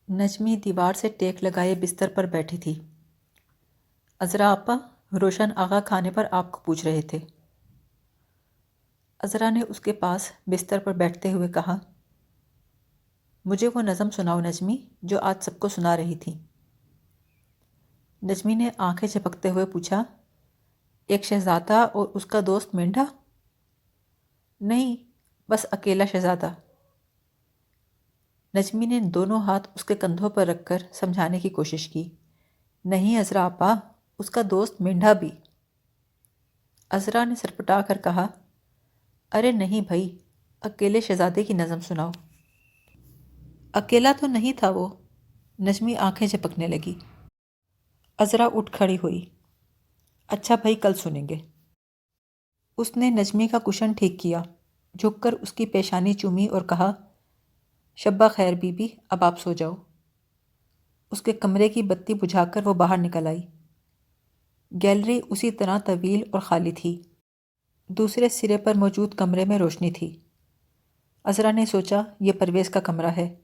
نجمی دیوار سے ٹیک لگائے بستر پر بیٹھی تھی۔ عذرا آپا، روشن آغا کھانے پر آپ کو پوچھ رہے تھے۔ عذرا نے اس کے پاس بستر پر بیٹھتے ہوئے کہا، مجھے وہ نظم سناؤ نجمی جو آج سب کو سنا رہی تھی۔ نجمی نے آنکھیں جھپکتے ہوئے پوچھا، ایک شہزادہ اور اس کا دوست مینڈھا؟ نہیں، بس اکیلا شہزادہ۔ نجمی نے دونوں ہاتھ اس کے کندھوں پر رکھ کر سمجھانے کی کوشش کی، نہیں عذرا آپا، اس کا دوست مینڈھا بھی۔ عذرا نے سرپٹا کر کہا، ارے نہیں بھائی، اکیلے شہزادے کی نظم سناؤ۔ اکیلا تو نہیں تھا وہ۔ نجمی آنکھیں جھپکنے لگی۔ عذرا اٹھ کھڑی ہوئی، اچھا بھائی، کل سنیں گے۔ اس نے نجمی کا کشن ٹھیک کیا، جھک کر اس کی پیشانی چومی اور کہا، شبہ خیر بی بی، اب آپ سو جاؤ۔ اس کے کمرے کی بتی بجھا کر وہ باہر نکل آئی۔ گیلری اسی طرح طویل اور خالی تھی۔ دوسرے سرے پر موجود کمرے میں روشنی تھی۔ عذرا نے سوچا، یہ پرویز کا کمرہ ہے،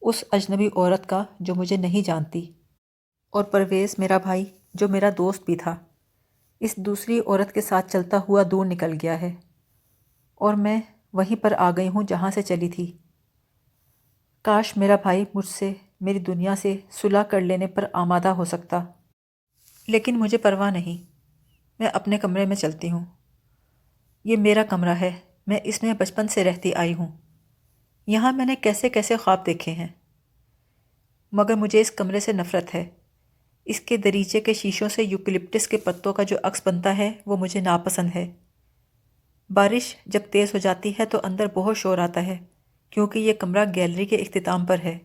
اس اجنبی عورت کا جو مجھے نہیں جانتی، اور پرویز میرا بھائی جو میرا دوست بھی تھا، اس دوسری عورت کے ساتھ چلتا ہوا دور نکل گیا ہے، اور میں وہیں پر آ گئی ہوں جہاں سے چلی تھی۔ کاش میرا بھائی مجھ سے، میری دنیا سے صلح کر لینے پر آمادہ ہو سکتا، لیکن مجھے پرواہ نہیں۔ میں اپنے کمرے میں چلتی ہوں۔ یہ میرا کمرہ ہے، میں اس میں بچپن سے رہتی آئی ہوں۔ یہاں میں نے کیسے کیسے خواب دیکھے ہیں، مگر مجھے اس کمرے سے نفرت ہے۔ اس کے دریچے کے شیشوں سے یوکلپٹس کے پتوں کا جو عکس بنتا ہے وہ مجھے ناپسند ہے۔ بارش جب تیز ہو جاتی ہے تو اندر بہت شور آتا ہے، کیونکہ یہ کمرہ گیلری کے اختتام پر ہے،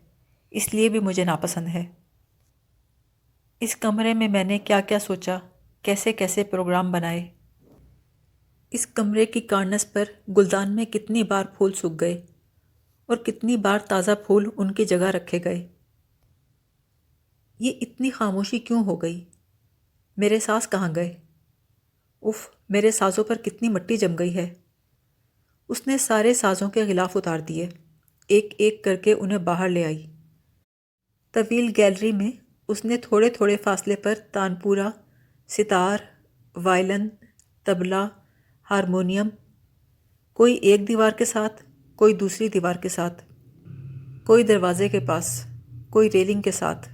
اس لیے بھی مجھے ناپسند ہے۔ اس کمرے میں نے کیا کیا سوچا، کیسے کیسے پروگرام بنائے۔ اس کمرے کی کارنس پر گلدان میں کتنی بار پھول سوکھ گئے، اور کتنی بار تازہ پھول ان کی جگہ رکھے گئے۔ یہ اتنی خاموشی کیوں ہو گئی؟ میرے ساز کہاں گئے؟ اف، میرے سازوں پر کتنی مٹی جم گئی ہے۔ اس نے سارے سازوں کے غلاف اتار دیے، ایک ایک کر کے انہیں باہر لے آئی۔ طویل گیلری میں اس نے تھوڑے تھوڑے فاصلے پر تانپورا، ستار، وائلن، طبلہ، ہارمونیم، کوئی ایک دیوار کے ساتھ، کوئی دوسری دیوار کے ساتھ، کوئی دروازے کے پاس، کوئی ریلنگ کے ساتھ۔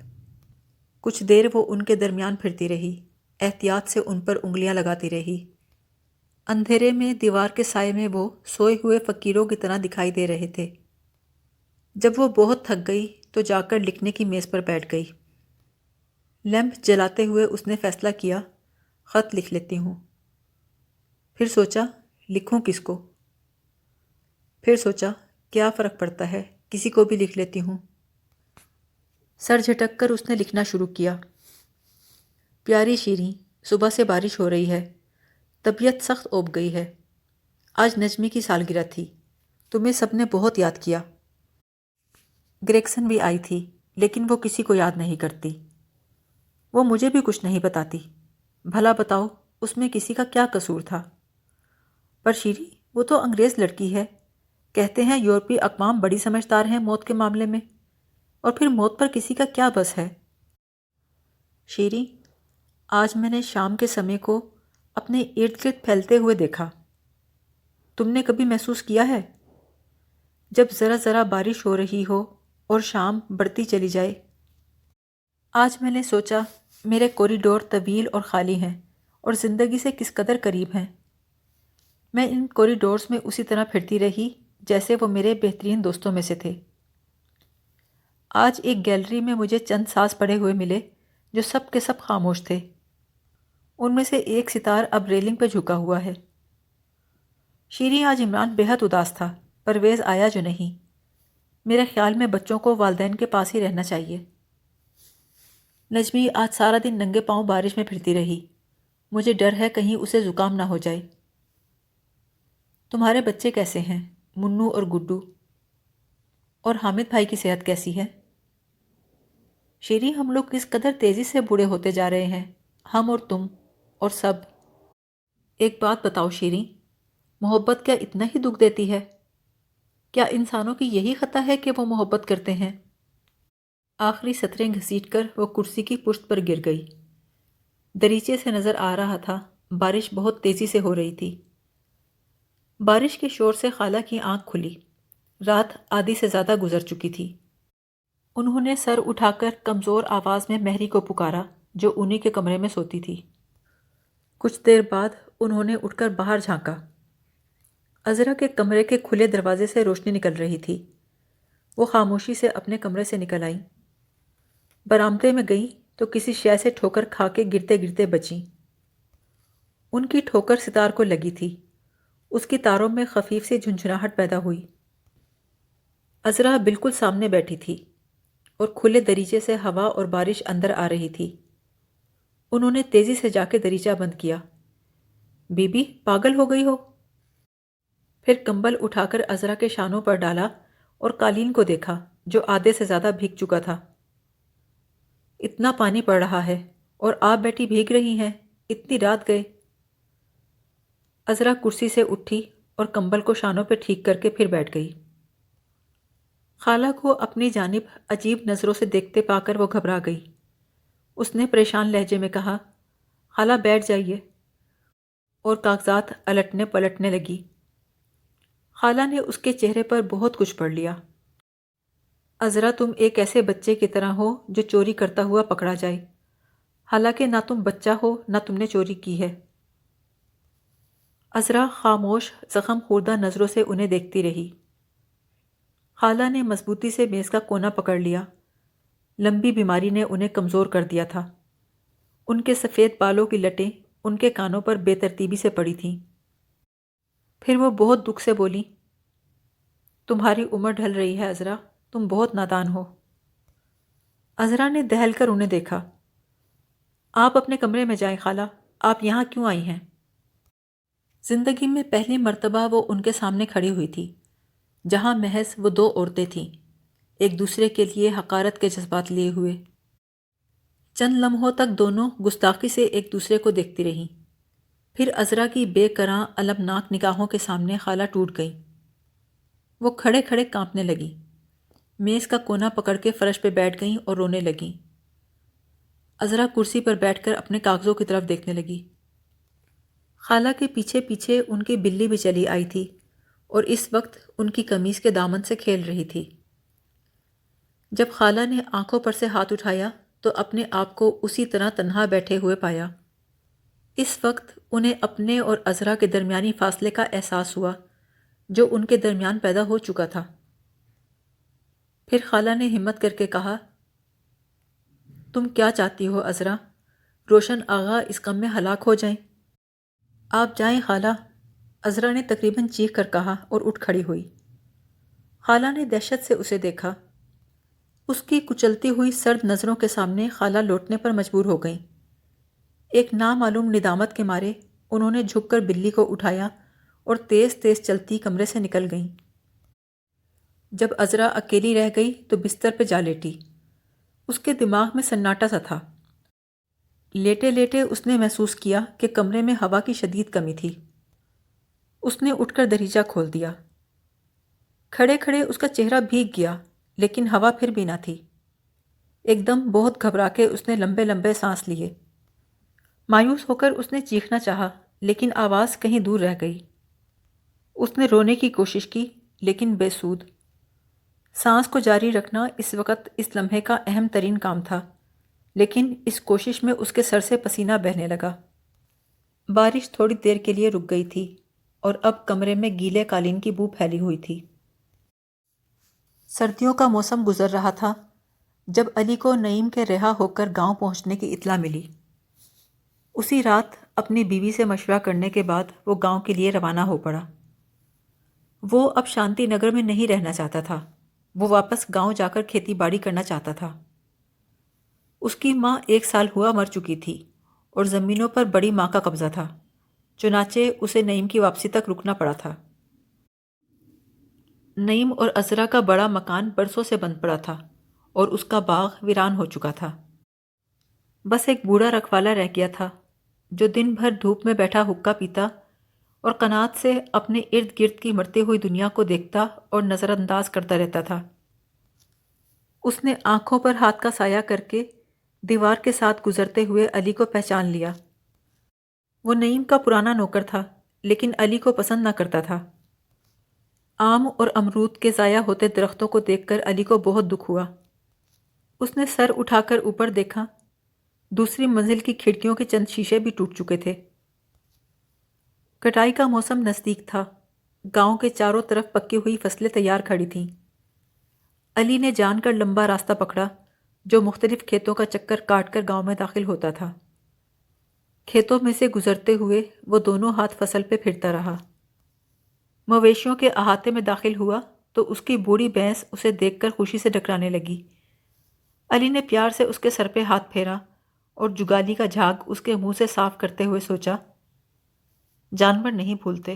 کچھ دیر وہ ان کے درمیان پھرتی رہی، احتیاط سے ان پر انگلیاں لگاتی رہی۔ اندھیرے میں دیوار کے سائے میں وہ سوئے ہوئے فقیروں کی طرح دکھائی دے رہے تھے۔ جب وہ بہت تھک گئی تو جا کر لکھنے کی میز پر بیٹھ گئی۔ لیمپ جلاتے ہوئے اس نے فیصلہ کیا، خط لکھ لیتی ہوں۔ پھر سوچا، لکھوں کس کو؟ پھر سوچا، کیا فرق پڑتا ہے، کسی کو بھی لکھ لیتی ہوں۔ سر جھٹک کر اس نے لکھنا شروع کیا، پیاری شیریں، صبح سے بارش ہو رہی ہے، طبیعت سخت اوب گئی ہے۔ آج نجمی کی سالگرہ تھی، تمہیں سب نے بہت یاد کیا۔ گریگسن بھی آئی تھی، لیکن وہ کسی کو یاد نہیں کرتی۔ وہ مجھے بھی کچھ نہیں بتاتی۔ بھلا بتاؤ، اس میں کسی کا کیا قصور تھا؟ پر شیریں، وہ تو انگریز لڑکی ہے، کہتے ہیں یورپی اقوام بڑی سمجھدار ہیں موت کے معاملے میں، اور پھر موت پر کسی کا کیا بس ہے؟ شیریں، آج میں نے شام کے سمے کو اپنے ارد گرد پھیلتے ہوئے دیکھا۔ تم نے کبھی محسوس کیا ہے جب ذرا ذرا بارش ہو رہی ہو اور شام بڑھتی چلی جائے؟ آج میں نے سوچا، میرے کوریڈور طویل اور خالی ہیں اور زندگی سے کس قدر قریب ہیں۔ میں ان کوریڈورز میں اسی طرح پھرتی رہی جیسے وہ میرے بہترین دوستوں میں سے تھے۔ آج ایک گیلری میں مجھے چند ساز پڑے ہوئے ملے جو سب کے سب خاموش تھے۔ ان میں سے ایک ستار اب ریلنگ پہ جھکا ہوا ہے۔ شیریں، آج عمران بے حد اداس تھا، پرویز آیا جو نہیں۔ میرے خیال میں بچوں کو والدین کے پاس ہی رہنا چاہیے۔ نجمی آج سارا دن ننگے پاؤں بارش میں پھرتی رہی، مجھے ڈر ہے کہیں اسے زکام نہ ہو جائے۔ تمہارے بچے کیسے ہیں، منو اور گڈو؟ اور حامد بھائی کی صحت کیسی ہے؟ شیریں، ہم لوگ کس قدر تیزی سے بوڑھے ہوتے جا رہے ہیں، ہم اور تم اور سب۔ ایک بات بتاؤ شیریں، محبت کیا اتنا ہی دکھ دیتی ہے؟ کیا انسانوں کی یہی خطا ہے کہ وہ محبت کرتے ہیں؟ آخری سطریں گھسیٹ کر وہ کرسی کی پشت پر گر گئی۔ دریچے سے نظر آ رہا تھا بارش بہت تیزی سے ہو رہی تھی۔ بارش کے شور سے خالہ کی آنکھ کھلی۔ رات آدھی سے زیادہ گزر چکی تھی۔ انہوں نے سر اٹھا کر کمزور آواز میں مہری کو پکارا جو انہی کے کمرے میں سوتی تھی۔ کچھ دیر بعد انہوں نے اٹھ کر باہر جھانکا۔ عذرا کے کمرے کے کھلے دروازے سے روشنی نکل رہی تھی۔ وہ خاموشی سے اپنے کمرے سے نکل آئیں۔ برآمدے میں گئیں تو کسی شے سے ٹھوکر کھا کے گرتے گرتے بچیں۔ ان کی ٹھوکر ستار کو لگی تھی۔ اس کی تاروں میں خفیف سی جھنجھناہٹ پیدا ہوئی۔ عذرا بالکل سامنے بیٹھی تھی اور کھلے دریچے سے ہوا اور بارش اندر آ رہی تھی۔ انہوں نے تیزی سے جا کے دریچہ بند کیا۔ بی بی پاگل ہو گئی ہو؟ پھر کمبل اٹھا کر عذرا کے شانوں پر ڈالا اور قالین کو دیکھا جو آدھے سے زیادہ بھیگ چکا تھا۔ اتنا پانی پڑ رہا ہے اور آپ بیٹی بھیگ رہی ہیں، اتنی رات گئے۔ عذرا کرسی سے اٹھی اور کمبل کو شانوں پہ ٹھیک کر کے پھر بیٹھ گئی۔ خالہ کو اپنی جانب عجیب نظروں سے دیکھتے پا کر وہ گھبرا گئی۔ اس نے پریشان لہجے میں کہا، خالہ بیٹھ جائیے، اور کاغذات الٹنے پلٹنے لگی۔ خالہ نے اس کے چہرے پر بہت کچھ پڑھ لیا۔ عذرا تم ایک ایسے بچے کی طرح ہو جو چوری کرتا ہوا پکڑا جائے، حالانکہ نہ تم بچہ ہو نہ تم نے چوری کی ہے۔ عذرا خاموش زخم خوردہ نظروں سے انہیں دیکھتی رہی۔ خالہ نے مضبوطی سے میز کا کونا پکڑ لیا۔ لمبی بیماری نے انہیں کمزور کر دیا تھا۔ ان کے سفید بالوں کی لٹیں ان کے کانوں پر بے ترتیبی سے پڑی تھیں۔ پھر وہ بہت دکھ سے بولی، تمہاری عمر ڈھل رہی ہے عذرا، تم بہت نادان ہو۔ عذرا نے دہل کر انہیں دیکھا۔ آپ اپنے کمرے میں جائیں خالہ، آپ یہاں کیوں آئی ہیں؟ زندگی میں پہلی مرتبہ وہ ان کے سامنے کھڑی ہوئی تھی، جہاں محض وہ دو عورتیں تھیں، ایک دوسرے کے لیے حقارت کے جذبات لیے ہوئے۔ چند لمحوں تک دونوں گستاخی سے ایک دوسرے کو دیکھتی رہیں۔ پھر عذرا کی بے کراں المناک نگاہوں کے سامنے خالہ ٹوٹ گئی۔ وہ کھڑے کھڑے کانپنے لگیں، میز کا کونا پکڑ کے فرش پہ بیٹھ گئیں اور رونے لگیں۔ عذرا کرسی پر بیٹھ کر اپنے کاغذوں کی طرف دیکھنے لگی۔ خالہ کے پیچھے پیچھے ان کی بلی بھی چلی آئی تھی اور اس وقت ان کی قمیص کے دامن سے کھیل رہی تھی۔ جب خالہ نے آنکھوں پر سے ہاتھ اٹھایا تو اپنے آپ کو اسی طرح تنہا بیٹھے ہوئے پایا۔ اس وقت انہیں اپنے اور عذرا کے درمیانی فاصلے کا احساس ہوا جو ان کے درمیان پیدا ہو چکا تھا۔ پھر خالہ نے ہمت کر کے کہا، تم کیا چاہتی ہو عذرا؟ روشن آغا اس غم میں ہلاک ہو جائیں؟ آپ جائیں خالہ، عذرا نے تقریباً چیخ کر کہا اور اٹھ کھڑی ہوئی۔ خالہ نے دہشت سے اسے دیکھا۔ اس کی کچلتی ہوئی سرد نظروں کے سامنے خالہ لوٹنے پر مجبور ہو گئیں۔ ایک نامعلوم ندامت کے مارے انہوں نے جھک کر بلی کو اٹھایا اور تیز تیز چلتی کمرے سے نکل گئیں۔ جب عذرا اکیلی رہ گئی تو بستر پہ جا لیٹی۔ اس کے دماغ میں سناٹا سا تھا۔ لیٹے لیٹے اس نے محسوس کیا کہ کمرے میں ہوا کی شدید کمی تھی۔ اس نے اٹھ کر دریچہ کھول دیا۔ کھڑے کھڑے اس کا چہرہ بھیگ گیا لیکن ہوا پھر بھی نہ تھی۔ ایک دم بہت گھبرا کے اس نے لمبے لمبے سانس لیے۔ مایوس ہو کر اس نے چیخنا چاہا لیکن آواز کہیں دور رہ گئی۔ اس نے رونے کی کوشش کی لیکن بے سود۔ سانس کو جاری رکھنا اس وقت اس لمحے کا اہم ترین کام تھا، لیکن اس کوشش میں اس کے سر سے پسینہ بہنے لگا۔ بارش تھوڑی دیر کے لیے رک گئی تھی اور اب کمرے میں گیلے قالین کی بو پھیلی ہوئی تھی۔ سردیوں کا موسم گزر رہا تھا جب علی کو نعیم کے رہا ہو کر گاؤں پہنچنے کی اطلاع ملی۔ اسی رات اپنی بیوی سے مشورہ کرنے کے بعد وہ گاؤں کے لیے روانہ ہو پڑا۔ وہ اب شانتی نگر میں نہیں رہنا چاہتا تھا، وہ واپس گاؤں جا کر کھیتی باڑی کرنا چاہتا تھا۔ اس کی ماں 1 سال ہوا مر چکی تھی اور زمینوں پر بڑی ماں کا قبضہ تھا، چنانچہ اسے نعیم کی واپسی تک رکنا پڑا تھا۔ نعیم اور عذرا کا بڑا مکان برسوں سے بند پڑا تھا اور اس کا باغ ویران ہو چکا تھا۔ بس ایک بوڑھا رکھوالا رہ گیا تھا جو دن بھر دھوپ میں بیٹھا حقہ پیتا اور قناعت سے اپنے ارد گرد کی مرتی ہوئی دنیا کو دیکھتا اور نظر انداز کرتا رہتا تھا۔ اس نے آنکھوں پر ہاتھ کا سایہ کر کے دیوار کے ساتھ گزرتے ہوئے علی کو پہچان لیا۔ وہ نعیم کا پرانا نوکر تھا، لیکن علی کو پسند نہ کرتا تھا۔ آم اور امرود کے ضائع ہوتے درختوں کو دیکھ کر علی کو بہت دکھ ہوا۔ اس نے سر اٹھا کر اوپر دیکھا، دوسری منزل کی کھڑکیوں کے چند شیشے بھی ٹوٹ چکے تھے۔ کٹائی کا موسم نزدیک تھا، گاؤں کے چاروں طرف پکی ہوئی فصلیں تیار کھڑی تھیں۔ علی نے جان کر لمبا راستہ پکڑا جو مختلف کھیتوں کا چکر کاٹ کر گاؤں میں داخل ہوتا تھا۔ کھیتوں میں سے گزرتے ہوئے وہ دونوں ہاتھ فصل پہ پھرتا رہا۔ مویشیوں کے احاطے میں داخل ہوا تو اس کی بوڑھی بھینس اسے دیکھ کر خوشی سے ڈکرانے لگی۔ علی نے پیار سے اس کے سر پہ ہاتھ پھیرا اور جگالی کا جھاگ اس کے منہ سے صاف کرتے ہوئے سوچا، جانور نہیں بھولتے۔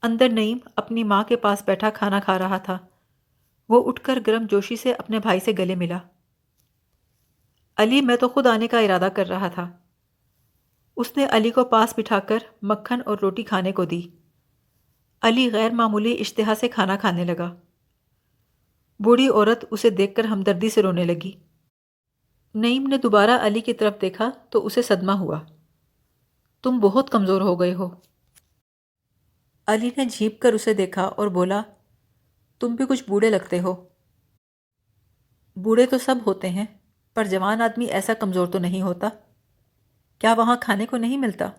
اندر نعیم اپنی ماں کے پاس بیٹھا کھانا کھا رہا تھا۔ وہ اٹھ کر گرم جوشی سے اپنے بھائی سے گلے ملا۔ علی، میں تو خود آنے کا ارادہ کر رہا تھا۔ اس نے علی کو پاس بٹھا کر مکھن اور روٹی کھانے کو دی۔ علی غیر معمولی اشتہا سے کھانا کھانے لگا۔ بوڑھی عورت اسے دیکھ کر ہمدردی سے رونے لگی۔ نعیم نے دوبارہ علی کی طرف دیکھا تو اسے صدمہ ہوا۔ تم بہت کمزور ہو گئے ہو۔ علی نے جھینپ کر اسے دیکھا اور بولا، تم بھی کچھ بوڑھے لگتے ہو۔ بوڑھے تو سب ہوتے ہیں، پر جوان آدمی ایسا کمزور تو نہیں ہوتا۔ کیا وہاں کھانے کو نہیں ملتا؟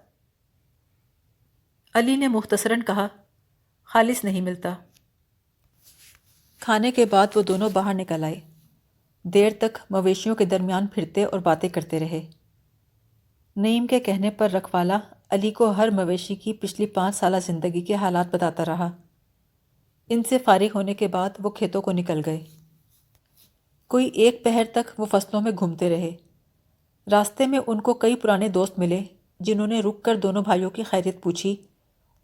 علی نے مختصراً کہا، خالص نہیں ملتا۔ کھانے کے بعد وہ دونوں باہر نکل آئے۔ دیر تک مویشیوں کے درمیان پھرتے اور باتیں کرتے رہے۔ نعیم کے کہنے پر رکھوالا علی کو ہر مویشی کی پچھلی 5 سالہ زندگی کے حالات بتاتا رہا۔ ان سے فارغ ہونے کے بعد وہ کھیتوں کو نکل گئے۔ کوئی 1 پہر تک وہ فصلوں میں گھومتے رہے۔ راستے میں ان کو کئی پرانے دوست ملے جنہوں نے رک کر دونوں بھائیوں کی خیریت پوچھی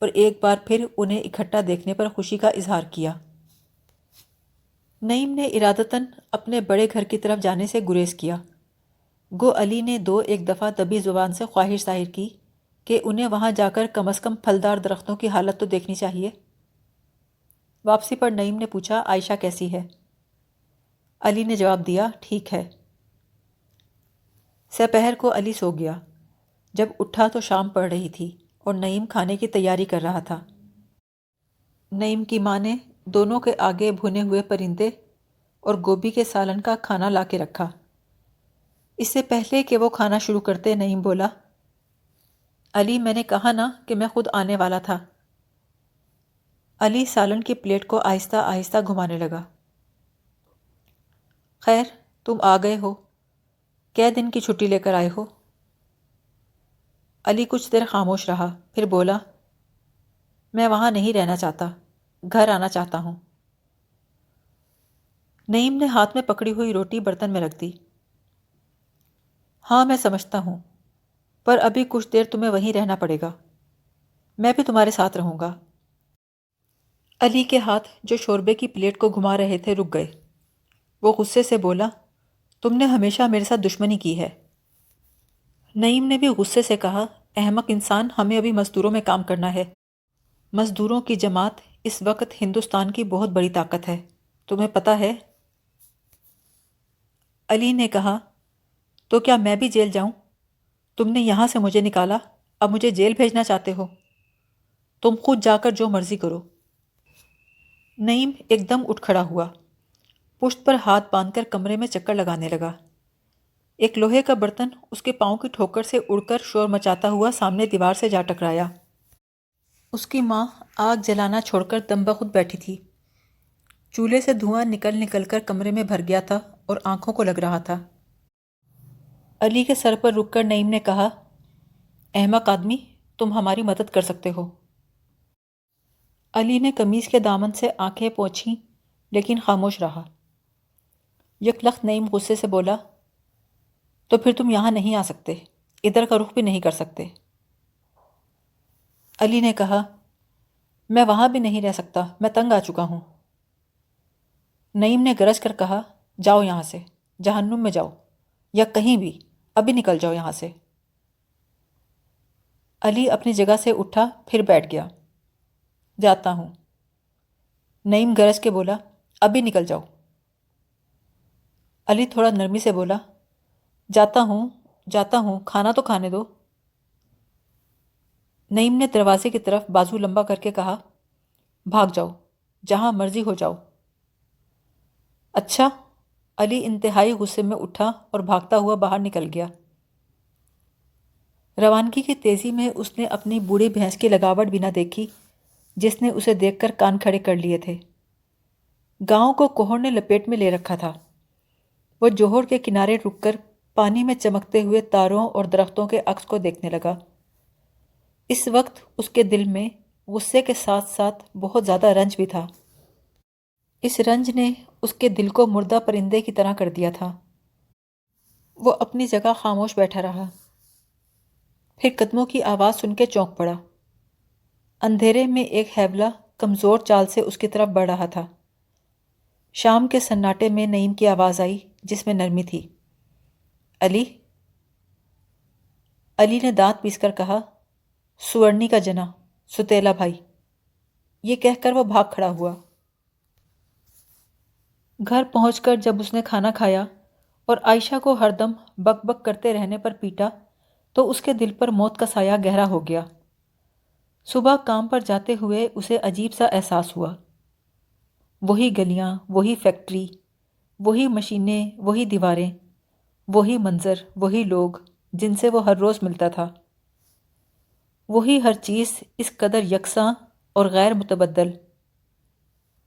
اور ایک بار پھر انہیں اکٹھا دیکھنے پر خوشی کا اظہار کیا۔ نعیم نے ارادتاً اپنے بڑے گھر کی طرف جانے سے گریز کیا۔ گو علی نے 2-1 دفعہ دبی زبان سے خواہش ظاہر کی کہ انہیں وہاں جا کر کم از کم پھلدار درختوں کی حالت تو دیکھنی چاہیے۔ واپسی پر نعیم نے پوچھا، عائشہ کیسی ہے؟ علی نے جواب دیا، ٹھیک ہے۔ سپہر کو علی سو گیا۔ جب اٹھا تو شام پڑ رہی تھی اور نعیم کھانے کی تیاری کر رہا تھا۔ نعیم کی ماں نے دونوں کے آگے بھنے ہوئے پرندے اور گوبھی کے سالن کا کھانا لا کے رکھا۔ اس سے پہلے کہ وہ کھانا شروع کرتے نعیم بولا، علی، میں نے کہا نا کہ میں خود آنے والا تھا۔ علی سالن کی پلیٹ کو آہستہ آہستہ گھمانے لگا۔ خیر، تم آ گئے ہو۔ کئے دن کی چھٹی لے کر آئے ہو؟ علی کچھ دیر خاموش رہا، پھر بولا، میں وہاں نہیں رہنا چاہتا، گھر آنا چاہتا ہوں۔ نعیم نے ہاتھ میں پکڑی ہوئی روٹی برتن میں رکھ دی۔ ہاں، میں سمجھتا ہوں، پر ابھی کچھ دیر تمہیں وہیں رہنا پڑے گا۔ میں بھی تمہارے ساتھ رہوں گا۔ علی کے ہاتھ جو شوربے کی پلیٹ کو گھما رہے تھے رک گئے۔ وہ غصے سے بولا، تم نے ہمیشہ میرے ساتھ دشمنی کی ہے۔ نعیم نے بھی غصے سے کہا، احمق انسان، ہمیں ابھی مزدوروں میں کام کرنا ہے۔ مزدوروں کی جماعت اس وقت ہندوستان کی بہت بڑی طاقت ہے، تمہیں پتہ ہے؟ علی نے کہا، تو کیا میں بھی جیل جاؤں؟ تم نے یہاں سے مجھے نکالا، اب مجھے جیل بھیجنا چاہتے ہو؟ تم خود جا کر جو مرضی کرو۔ نعیم ایک دم اٹھ کھڑا ہوا، پشت پر ہاتھ باندھ کر کمرے میں چکر لگانے لگا۔ ایک لوہے کا برتن اس کے پاؤں کی ٹھوکر سے اڑ کر شور مچاتا ہوا سامنے دیوار سے جا ٹکرایا۔ اس کی ماں آگ جلانا چھوڑ کر دم بخود بیٹھی تھی۔ چولہے سے دھواں نکل نکل کر کمرے میں بھر گیا تھا اور آنکھوں کو لگ رہا تھا۔ علی کے سر پر رک کر نعیم نے کہا، احمق آدمی، تم ہماری مدد کر سکتے ہو۔ علی نے قمیض کے دامن سے آنکھیں پوچھیں لیکن خاموش رہا۔ یکلخت نعیم غصے سے بولا، تو پھر تم یہاں نہیں آ سکتے، ادھر کا رخ بھی نہیں کر سکتے۔ علی نے کہا، میں وہاں بھی نہیں رہ سکتا، میں تنگ آ چکا ہوں۔ نعیم نے گرج کر کہا، جاؤ یہاں سے، جہنم میں جاؤ، یا کہیں بھی، ابھی نکل جاؤ یہاں سے۔ علی اپنی جگہ سے اٹھا، پھر بیٹھ گیا۔ جاتا ہوں۔ نعیم گرج کے بولا، ابھی نکل جاؤ۔ علی تھوڑا نرمی سے بولا، جاتا ہوں، کھانا تو کھانے دو۔ نعیم نے دروازے کی طرف بازو لمبا کر کے کہا، بھاگ جاؤ، جہاں مرضی ہو جاؤ۔ اچھا، علی انتہائی غصے میں اٹھا اور بھاگتا ہوا باہر نکل گیا۔ روانگی کی تیزی میں اس نے اپنی بوڑھی بھینس کی لگاوٹ بھی نہ دیکھی جس نے اسے دیکھ کر کان کھڑے کر لیے تھے۔ گاؤں کو کوہر نے لپیٹ میں لے رکھا تھا۔ وہ جوہر کے کنارے رک کر پانی میں چمکتے ہوئے تاروں اور درختوں کے عکس کو دیکھنے لگا۔ اس وقت اس کے دل میں غصے کے ساتھ ساتھ بہت زیادہ رنج بھی تھا۔ اس رنج نے اس کے دل کو مردہ پرندے کی طرح کر دیا تھا۔ وہ اپنی جگہ خاموش بیٹھا رہا، پھر قدموں کی آواز سن کے چونک پڑا۔ اندھیرے میں ایک حیولہ کمزور چال سے اس کی طرف بڑھ رہا تھا۔ شام کے سناٹے میں نعیم کی آواز آئی جس میں نرمی تھی، علی۔ علی نے دانت پیس کر کہا، سورنی کا جنا، ستیلا بھائی۔ یہ کہہ کر وہ بھاگ کھڑا ہوا۔ گھر پہنچ کر جب اس نے کھانا کھایا اور عائشہ کو ہر دم بک بک کرتے رہنے پر پیٹا تو اس کے دل پر موت کا سایہ گہرا ہو گیا۔ صبح کام پر جاتے ہوئے اسے عجیب سا احساس ہوا۔ وہی گلیاں، وہی فیکٹری، وہی مشینیں، وہی دیواریں، وہی منظر، وہی لوگ جن سے وہ ہر روز ملتا تھا۔ وہی ہر چیز اس قدر یکساں اور غیر متبدل۔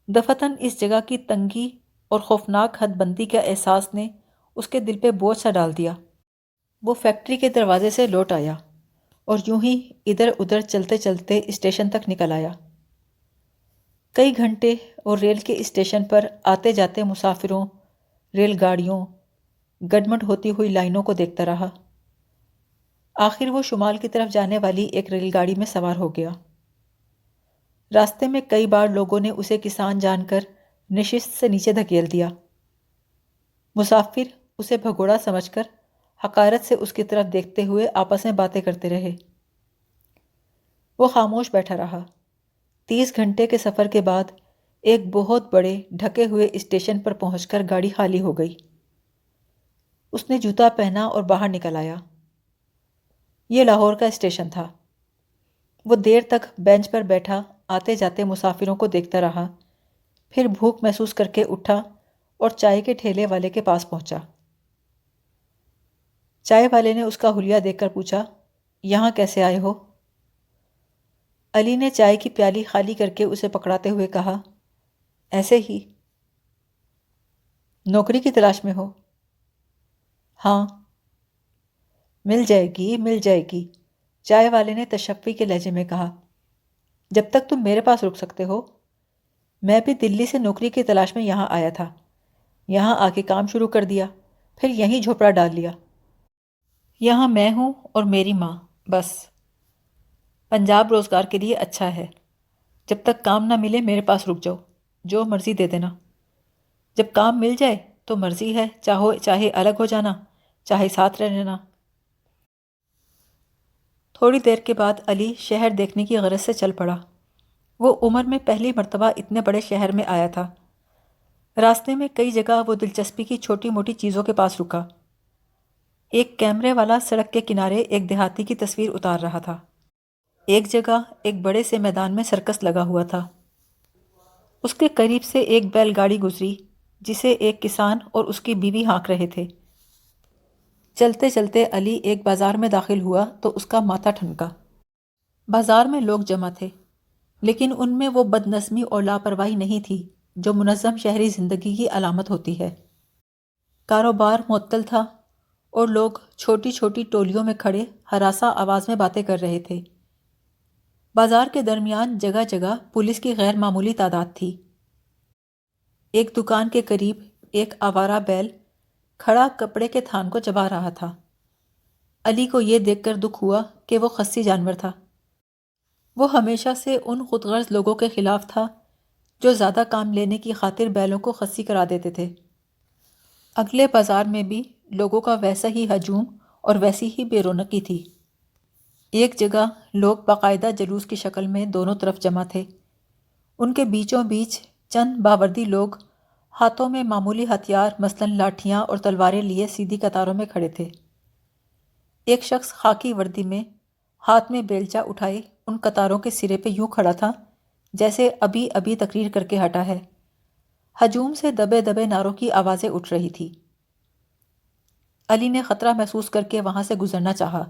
دفتن اس جگہ کی تنگی اور خوفناک حد بندی کا احساس نے اس کے دل پہ بوجھ سا ڈال دیا۔ وہ فیکٹری کے دروازے سے لوٹ آیا اور یوں ہی ادھر ادھر چلتے چلتے اسٹیشن تک نکل آیا۔ کئی گھنٹے اور ریل کے اسٹیشن پر آتے جاتے مسافروں، ریل گاڑیوں، گڈمڈ ہوتی ہوئی لائنوں کو دیکھتا رہا۔ آخر وہ شمال کی طرف جانے والی ایک ریل گاڑی میں سوار ہو گیا۔ راستے میں کئی بار لوگوں نے اسے کسان جان کر نشست سے نیچے دھکیل دیا۔ مسافر اسے بھگوڑا سمجھ کر حقارت سے اس کی طرف دیکھتے ہوئے آپس میں باتیں کرتے رہے۔ وہ خاموش بیٹھا رہا۔ 30 گھنٹے کے سفر کے بعد ایک بہت بڑے ڈھکے ہوئے اسٹیشن پر پہنچ کر گاڑی خالی ہو گئی۔ اس نے جوتا پہنا اور باہر نکل آیا۔ یہ لاہور کا اسٹیشن تھا۔ وہ دیر تک بینچ پر بیٹھا آتے جاتے مسافروں کو دیکھتا رہا، پھر بھوک محسوس کر کے اٹھا اور چائے کے ٹھیلے والے کے پاس پہنچا۔ چائے والے نے اس کا حلیہ دیکھ کر پوچھا، یہاں کیسے آئے ہو؟ علی نے چائے کی پیالی خالی کر کے اسے پکڑاتے ہوئے کہا، ایسے ہی۔ نوکری کی تلاش میں ہو؟ ہاں۔ مل جائے گی، مل جائے گی، چائے والے نے تشفی کے لہجے میں کہا، جب تک تم میرے پاس رک سکتے ہو۔ میں بھی دلی سے نوکری کی تلاش میں یہاں آیا تھا، یہاں آ کے کام شروع کر دیا، پھر یہیں جھوپڑا ڈال لیا۔ یہاں میں ہوں اور میری ماں، بس۔ پنجاب روزگار کے لیے اچھا ہے، جب تک کام نہ ملے میرے پاس رک جاؤ، جو مرضی دے دینا۔ جب کام مل جائے تو مرضی ہے، چاہے الگ ہو جانا، چاہے ساتھ رہ لینا۔ تھوڑی دیر کے بعد علی شہر دیکھنے کی غرض سے چل پڑا۔ وہ عمر میں پہلی مرتبہ اتنے بڑے شہر میں آیا تھا۔ راستے میں کئی جگہ وہ دلچسپی کی چھوٹی موٹی چیزوں کے پاس رکا۔ ایک کیمرے والا سڑک کے کنارے ایک دیہاتی کی تصویر اتار رہا تھا۔ ایک جگہ ایک بڑے سے میدان میں سرکس لگا ہوا تھا۔ اس کے قریب سے ایک بیل گاڑی گزری جسے ایک کسان اور اس کی بیوی ہانک رہے تھے۔ چلتے چلتے علی ایک بازار میں داخل ہوا تو اس کا ماتھا ٹھنکا۔ بازار میں لوگ جمع تھے، لیکن ان میں وہ بد نظمی اور لاپرواہی نہیں تھی جو منظم شہری زندگی کی علامت ہوتی ہے۔ کاروبار معطل تھا اور لوگ چھوٹی چھوٹی ٹولیوں میں کھڑے ہراساں آواز میں باتیں کر رہے تھے۔ بازار کے درمیان جگہ جگہ پولیس کی غیر معمولی تعداد تھی۔ ایک دکان کے قریب ایک آوارہ بیل کھڑا کپڑے کے تھان کو چبا رہا تھا۔ علی کو یہ دیکھ کر دکھ ہوا کہ وہ خصی جانور تھا۔ وہ ہمیشہ سے ان خود غرض لوگوں کے خلاف تھا جو زیادہ کام لینے کی خاطر بیلوں کو خصی کرا دیتے تھے۔ اگلے بازار میں بھی لوگوں کا ویسا ہی ہجوم اور ویسی ہی بے رونقی تھی۔ ایک جگہ لوگ باقاعدہ جلوس کی شکل میں دونوں طرف جمع تھے۔ ان کے بیچوں بیچ چند باوردی لوگ ہاتھوں میں معمولی ہتھیار مثلاً لاٹھیاں اور تلواریں لیے سیدھی قطاروں میں کھڑے تھے۔ ایک شخص خاکی وردی میں ہاتھ میں بیلچہ اٹھائے ان قطاروں کے سرے پہ یوں کھڑا تھا جیسے ابھی ابھی تقریر کر کے ہٹا ہے۔ ہجوم سے دبے دبے نعروں کی آوازیں اٹھ رہی تھی۔ علی نے خطرہ محسوس کر کے وہاں سے گزرنا چاہا۔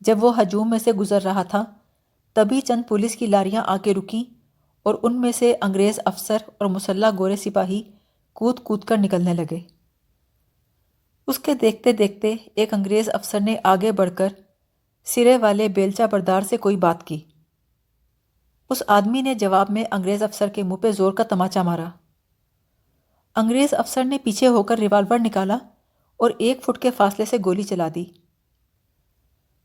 جب وہ ہجوم میں سے گزر رہا تھا تبھی چند پولیس کی لاریاں آ کے رکیں اور ان میں سے انگریز افسر اور مسلح گورے سپاہی کود کود کر نکلنے لگے۔ اس کے دیکھتے دیکھتے ایک انگریز افسر نے آگے بڑھ کر سرے والے بیلچہ بردار سے کوئی بات کی۔ اس آدمی نے جواب میں انگریز افسر کے منہ پہ زور کا تماچا مارا۔ انگریز افسر نے پیچھے ہو کر ریوالور نکالا اور 1 فٹ کے فاصلے سے گولی چلا دی۔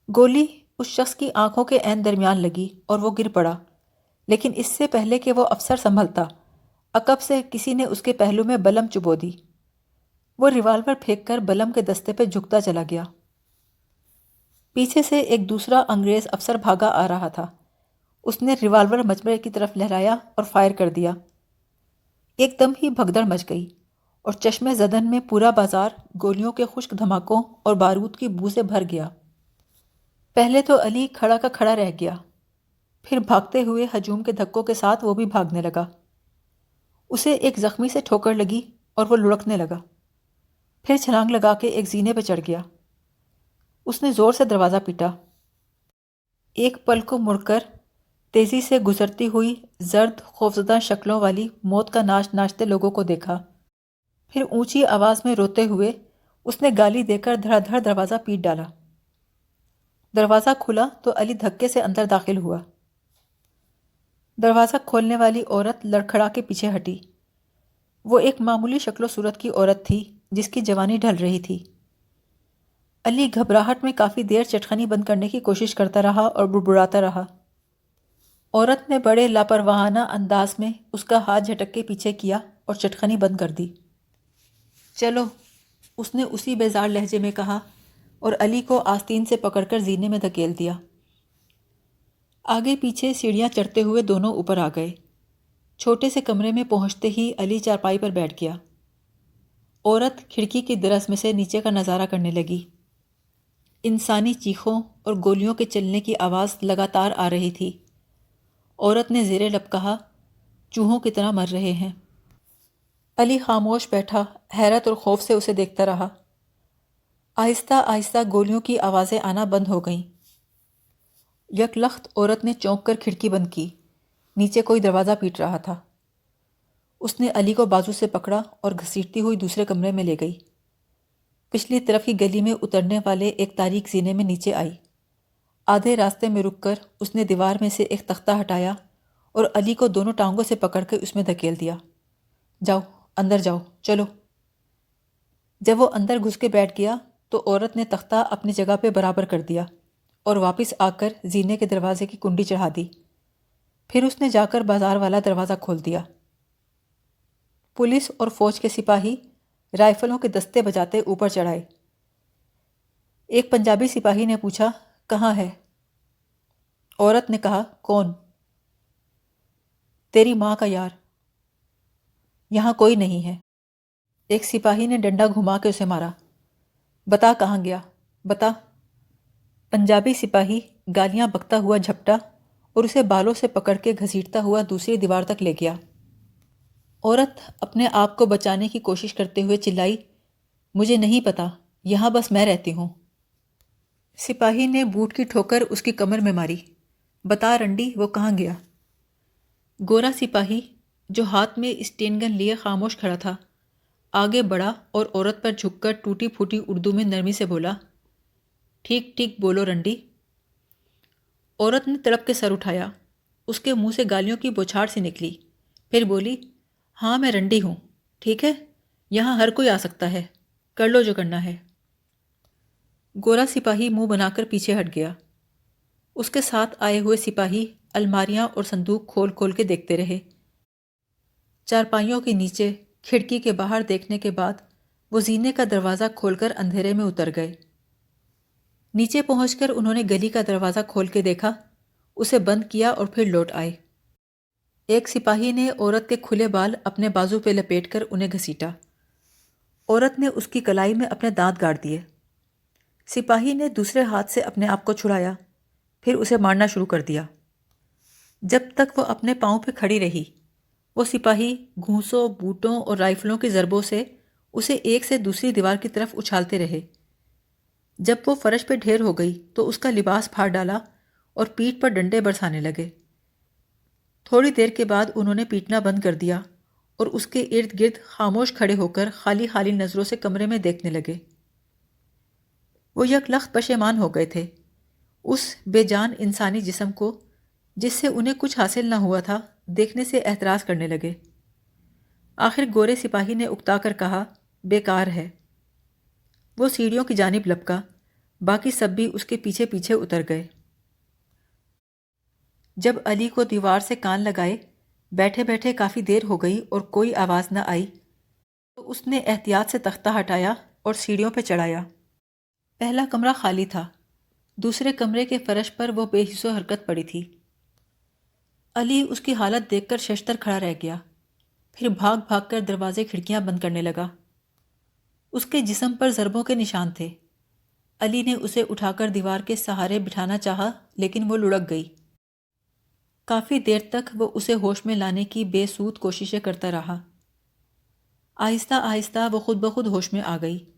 گولی اس شخص کی آنکھوں کے عین درمیان لگی اور وہ گر پڑا، لیکن اس سے پہلے کہ وہ افسر سنبھلتا عقب سے کسی نے اس کے پہلو میں بلم چبو دی۔ وہ ریوالور پھینک کر بلم کے دستے پہ جھکتا چلا گیا۔ پیچھے سے ایک دوسرا انگریز افسر بھاگا آ رہا تھا۔ اس نے ریوالور مجمع کی طرف لہرایا اور فائر کر دیا۔ ایک دم ہی بھگدڑ مچ گئی اور چشمے زدن میں پورا بازار گولیوں کے خشک دھماکوں اور بارود کی بو سے بھر گیا۔ پہلے تو علی کھڑا کا کھڑا رہ گیا، پھر بھاگتے ہوئے ہجوم کے دھکوں کے ساتھ وہ بھی بھاگنے لگا۔ اسے ایک زخمی سے ٹھوکر لگی اور وہ لڑکنے لگا، پھر چھلانگ لگا کے ایک زینے پہ چڑھ گیا۔ اس نے زور سے دروازہ پیٹا۔ ایک پل کو مڑ کر تیزی سے گزرتی ہوئی زرد خوفزدہ شکلوں والی موت کا ناچ ناچتے لوگوں کو دیکھا، پھر اونچی آواز میں روتے ہوئے اس نے گالی دے کر دھڑا دھڑ دروازہ پیٹ ڈالا۔ دروازہ کھلا تو علی دھکے سے اندر داخل ہوا۔ دروازہ کھولنے والی عورت لڑکھڑا کے پیچھے ہٹی۔ وہ ایک معمولی شکل و صورت کی عورت تھی جس کی جوانی ڈھل رہی تھی۔ علی گھبراہٹ میں کافی دیر چٹخنی بند کرنے کی کوشش کرتا رہا اور بڑبڑاتا رہا۔ عورت نے بڑے لاپرواہانہ انداز میں اس کا ہاتھ جھٹک کے پیچھے کیا اور چٹخنی بند کر دی۔ چلو، اس نے اسی بیزار لہجے میں کہا اور علی کو آستین سے پکڑ کر زینے میں دھکیل دیا۔ آگے پیچھے سیڑھیاں چڑھتے ہوئے دونوں اوپر آ گئے۔ چھوٹے سے کمرے میں پہنچتے ہی علی چارپائی پر بیٹھ گیا۔ عورت کھڑکی کی درز میں سے نیچے کا نظارہ کرنے لگی۔ انسانی چیخوں اور گولیوں کے چلنے کی آواز لگاتار آ رہی تھی۔ عورت نے زیر لب کہا، چوہوں کی طرح مر رہے ہیں۔ علی خاموش بیٹھا حیرت اور خوف سے اسے دیکھتا رہا۔ آہستہ آہستہ گولیوں کی آوازیں آنا بند ہو گئیں۔ یک لخت عورت نے چونک کر کھڑکی بند کی۔ نیچے کوئی دروازہ پیٹ رہا تھا۔ اس نے علی کو بازو سے پکڑا اور گھسیٹتی ہوئی دوسرے کمرے میں لے گئی۔ پچھلی طرف کی گلی میں اترنے والے ایک تاریک زینے میں نیچے آئی۔ آدھے راستے میں رک کر اس نے دیوار میں سے ایک تختہ ہٹایا اور علی کو دونوں ٹانگوں سے پکڑ کے اس میں دھکیل دیا۔ جاؤ، اندر جاؤ، چلو۔ جب وہ اندر گھس کے بیٹھ گیا تو عورت نے تختہ اپنی جگہ پہ برابر کر دیا اور واپس آ کر زینے کے دروازے کی کنڈی چڑھا دی۔ پھر اس نے جا کر بازار والا دروازہ کھول دیا۔ پولیس اور فوج کے سپاہی رائفلوں کے دستے بجاتے اوپر چڑھائے۔ ایک پنجابی سپاہی نے پوچھا، کہاں ہے؟ عورت نے کہا، کون؟ تیری ماں کا یار۔ یہاں کوئی نہیں ہے۔ ایک سپاہی نے ڈنڈا گھما کے اسے مارا۔ بتا کہاں گیا، بتا۔ پنجابی سپاہی گالیاں بکتا ہوا جھپٹا اور اسے بالوں سے پکڑ کے گھسیٹتا ہوا دوسری دیوار تک لے گیا۔ عورت اپنے آپ کو بچانے کی کوشش کرتے ہوئے چلائی، مجھے نہیں پتا، یہاں بس میں رہتی ہوں۔ سپاہی نے بوٹ کی ٹھوکر اس کی کمر میں ماری۔ بتا رنڈی، وہ کہاں گیا؟ گورا سپاہی جو ہاتھ میں اسٹین گن لیے خاموش کھڑا تھا آگے بڑھا اور عورت پر جھک کر ٹوٹی پھوٹی اردو میں نرمی سے بولا، ٹھیک ٹھیک بولو رنڈی۔ عورت نے تڑپ کے سر اٹھایا۔ اس کے منہ سے گالیوں کی بوچھاڑ سی نکلی، پھر بولی، ہاں میں رنڈی ہوں، ٹھیک ہے، یہاں ہر کوئی آ سکتا ہے، کر لو جو کرنا ہے۔ گورا سپاہی منہ بنا کر پیچھے ہٹ گیا۔ اس کے ساتھ آئے ہوئے سپاہی الماریاں اور صندوق کھول کھول کے دیکھتے رہے۔ چارپائیوں کے نیچے کھڑکی کے باہر دیکھنے کے بعد وہ زینے کا دروازہ کھول کر اندھیرے میں اتر گئے۔ نیچے پہنچ کر انہوں نے گلی کا دروازہ کھول کے دیکھا، اسے بند کیا اور پھر لوٹ آئے۔ ایک سپاہی نے عورت کے کھلے بال اپنے بازو پہ لپیٹ کر انہیں گھسیٹا۔ عورت نے اس کی کلائی میں اپنے دانت گاڑ دیے۔ سپاہی نے دوسرے ہاتھ سے اپنے آپ کو چھڑایا، پھر اسے مارنا شروع کر دیا۔ جب تک وہ اپنے پاؤں پہ کھڑی رہی، وہ سپاہی گھونسوں، بوٹوں اور رائفلوں کی ضربوں سے اسے ایک سے دوسری دیوار کی طرف اچھالتے رہے۔ جب وہ فرش پہ ڈھیر ہو گئی تو اس کا لباس پھاڑ ڈالا اور پیٹھ پر ڈنڈے برسانے لگے۔ تھوڑی دیر کے بعد انہوں نے پیٹنا بند کر دیا اور اس کے ارد گرد خاموش کھڑے ہو کر خالی خالی نظروں سے کمرے میں دیکھنے لگے۔ وہ یک لخت پشیمان ہو گئے تھے اس بے جان انسانی جسم کو جس سے انہیں کچھ حاصل نہ ہوا تھا دیکھنے سے اعتراض کرنے لگے۔ آخر گورے سپاہی نے اکتا کر کہا، بیکار ہے۔ وہ سیڑھیوں کی جانب لپکا، باقی سب بھی اس کے پیچھے پیچھے اتر گئے۔ جب علی کو دیوار سے کان لگائے بیٹھے بیٹھے کافی دیر ہو گئی اور کوئی آواز نہ آئی تو اس نے احتیاط سے تختہ ہٹایا اور سیڑھیوں پہ چڑھایا۔ پہلا کمرہ خالی تھا، دوسرے کمرے کے فرش پر وہ بے حس و حرکت پڑی تھی۔ علی اس کی حالت دیکھ کر ششتر کھڑا رہ گیا، پھر بھاگ بھاگ کر دروازے کھڑکیاں بند کرنے لگا۔ اس کے جسم پر ضربوں کے نشان تھے۔ علی نے اسے اٹھا کر دیوار کے سہارے بٹھانا چاہا لیکن وہ لڑک گئی۔ کافی دیر تک وہ اسے ہوش میں لانے کی بے سود کوششیں کرتا رہا۔ آہستہ آہستہ وہ خود بخود ہوش میں آ گئی۔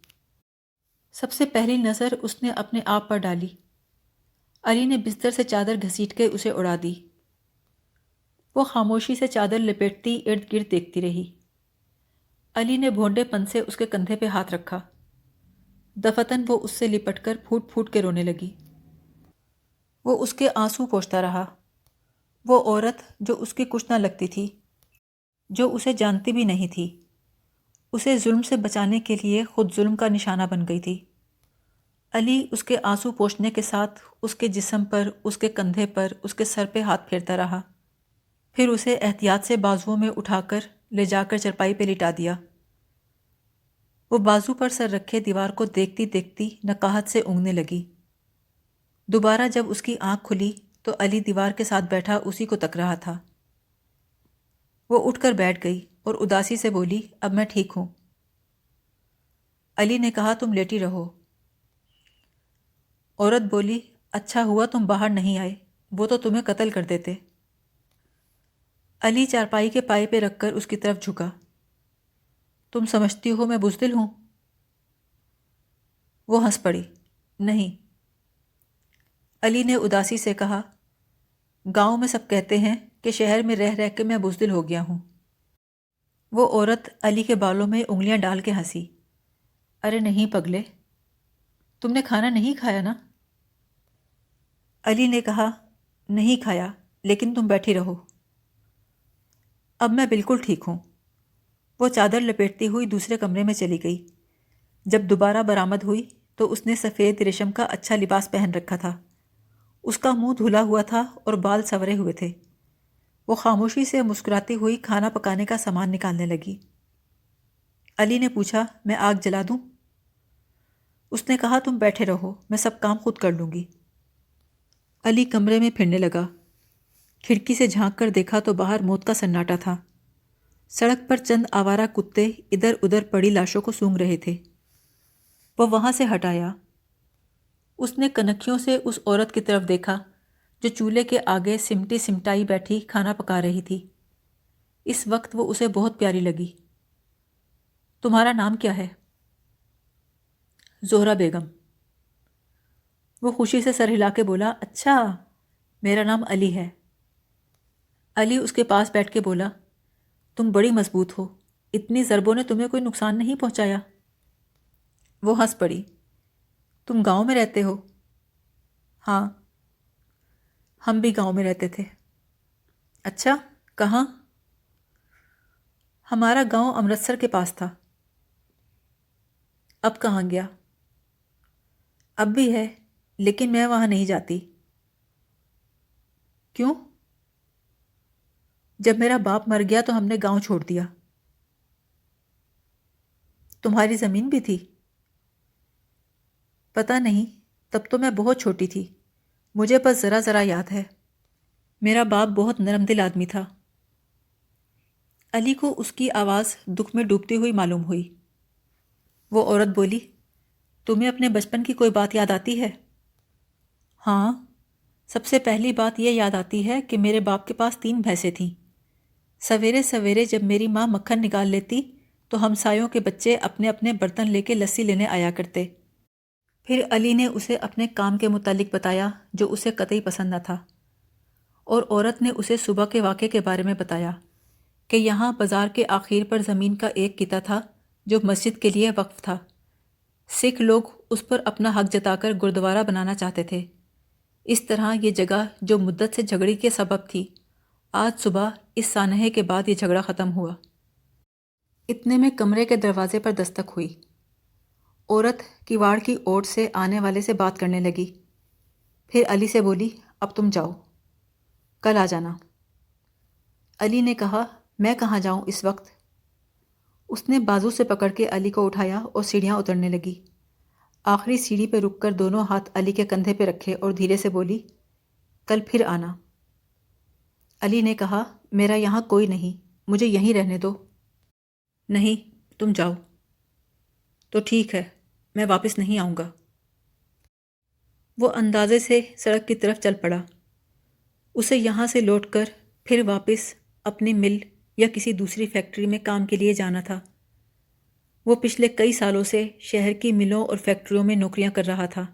سب سے پہلی نظر اس نے اپنے آپ پر ڈالی۔ علی نے بستر سے چادر گھسیٹ کے اسے اڑا دی۔ وہ خاموشی سے چادر لپیٹتی ارد گرد دیکھتی رہی۔ علی نے بھونڈے پن سے اس کے کندھے پہ ہاتھ رکھا۔ دفتن وہ اس سے لپٹ کر پھوٹ پھوٹ کے رونے لگی۔ وہ اس کے آنسو پوچھتا رہا۔ وہ عورت جو اس کی کچھ نہ لگتی تھی، جو اسے جانتی بھی نہیں تھی، اسے ظلم سے بچانے کے لیے خود ظلم کا نشانہ بن گئی تھی۔ علی اس کے آنسو پوچھنے کے ساتھ اس کے جسم پر، اس کے کندھے پر، اس کے سر پہ ہاتھ پھیرتا رہا، پھر اسے احتیاط سے بازوؤں میں اٹھا کر لے جا کر چرپائی پہ لٹا دیا۔ وہ بازو پر سر رکھے دیوار کو دیکھتی دیکھتی نقاہت سے اونگنے لگی۔ دوبارہ جب اس کی آنکھ کھلی تو علی دیوار کے ساتھ بیٹھا اسی کو تک رہا تھا۔ وہ اٹھ کر بیٹھ گئی اور اداسی سے بولی، اب میں ٹھیک ہوں۔ علی نے کہا، تم لیٹی رہو۔ عورت بولی، اچھا ہوا تم باہر نہیں آئے، وہ تو تمہیں قتل کر دیتے۔ علی چارپائی کے پائے پہ رکھ کر اس کی طرف جھکا۔ تم سمجھتی ہو میں بزدل ہوں؟ وہ ہنس پڑی، نہیں۔ علی نے اداسی سے کہا، گاؤں میں سب کہتے ہیں کہ شہر میں رہ رہ کے میں بزدل ہو گیا ہوں۔ وہ عورت علی کے بالوں میں انگلیاں ڈال کے ہنسی، ارے نہیں پگلے، تم نے کھانا نہیں کھایا نا؟ علی نے کہا، نہیں کھایا، لیکن تم بیٹھی رہو۔ اب میں بالکل ٹھیک ہوں۔ وہ چادر لپیٹتی ہوئی دوسرے کمرے میں چلی گئی۔ جب دوبارہ برآمد ہوئی تو اس نے سفید ریشم کا اچھا لباس پہن رکھا تھا۔ اس کا منہ دھلا ہوا تھا اور بال سنورے ہوئے تھے۔ وہ خاموشی سے مسکراتی ہوئی کھانا پکانے کا سامان نکالنے لگی۔ علی نے پوچھا، میں آگ جلا دوں؟ اس نے کہا، تم بیٹھے رہو، میں سب کام خود کر لوں گی۔ علی کمرے میں پھرنے لگا۔ کھڑکی سے جھانک کر دیکھا تو باہر موت کا سناٹا تھا۔ سڑک پر چند آوارہ کتے ادھر ادھر پڑی لاشوں کو سونگھ رہے تھے۔ وہ وہاں سے ہٹ آیا۔ اس نے کنکھیوں سے اس عورت کی طرف دیکھا جو چولہے کے آگے سمٹی سمٹائی بیٹھی کھانا پکا رہی تھی۔ اس وقت وہ اسے بہت پیاری لگی۔ تمہارا نام کیا ہے؟ زہرہ بیگم۔ وہ خوشی سے سر ہلا کے بولا، اچھا، میرا نام علی ہے۔ علی اس کے پاس بیٹھ کے بولا، تم بڑی مضبوط ہو، اتنی ضربوں نے تمہیں کوئی نقصان نہیں پہنچایا؟ وہ ہنس پڑی، تم گاؤں میں رہتے ہو؟ ہاں، ہم بھی گاؤں میں رہتے تھے۔ اچھا، کہاں؟ ہمارا گاؤں امرتسر کے پاس تھا۔ اب کہاں گیا؟ اب بھی ہے، لیکن میں وہاں نہیں جاتی۔ کیوں؟ جب میرا باپ مر گیا تو ہم نے گاؤں چھوڑ دیا۔ تمہاری زمین بھی تھی؟ پتہ نہیں، تب تو میں بہت چھوٹی تھی، مجھے بس ذرا ذرا یاد ہے۔ میرا باپ بہت نرم دل آدمی تھا۔ علی کو اس کی آواز دکھ میں ڈوبتی ہوئی معلوم ہوئی۔ وہ عورت بولی، تمہیں اپنے بچپن کی کوئی بات یاد آتی ہے؟ ہاں، سب سے پہلی بات یہ یاد آتی ہے کہ میرے باپ کے پاس 3 بھینسیں تھیں۔ سویرے سویرے جب میری ماں مکھن نکال لیتی تو ہمسایوں کے بچے اپنے اپنے برتن لے کے لسی لینے آیا کرتے۔ پھر علی نے اسے اپنے کام کے متعلق بتایا جو اسے قطعی پسند نہ تھا، اور عورت نے اسے صبح کے واقعے کے بارے میں بتایا کہ یہاں بازار کے آخر پر زمین کا ایک کتا تھا جو مسجد کے لیے وقف تھا۔ سکھ لوگ اس پر اپنا حق جتا کر گردوارہ بنانا چاہتے تھے۔ اس طرح یہ جگہ جو مدت سے جھگڑی کے سبب تھی، آج صبح اس سانحے کے بعد یہ جھگڑا ختم ہوا۔ اتنے میں کمرے کے دروازے پر دستک ہوئی۔ عورت کیواڑ کی اوٹ سے آنے والے سے بات کرنے لگی، پھر علی سے بولی، اب تم جاؤ، کل آ جانا۔ علی نے کہا، میں کہاں جاؤں اس وقت؟ اس نے بازو سے پکڑ کے علی کو اٹھایا اور سیڑھیاں اترنے لگی۔ آخری سیڑھی پہ رک کر دونوں ہاتھ علی کے کندھے پہ رکھے اور دھیرے سے بولی، کل پھر آنا۔ علی نے کہا، میرا یہاں کوئی نہیں، مجھے یہیں رہنے دو۔ نہیں، تم جاؤ۔ تو ٹھیک ہے، میں واپس نہیں آؤں گا۔ وہ اندازے سے سڑک کی طرف چل پڑا۔ اسے یہاں سے لوٹ کر پھر واپس اپنی مل یا کسی دوسری فیکٹری میں کام کے لیے جانا تھا۔ وہ پچھلے کئی سالوں سے شہر کی ملوں اور فیکٹریوں میں نوکریاں کر رہا تھا۔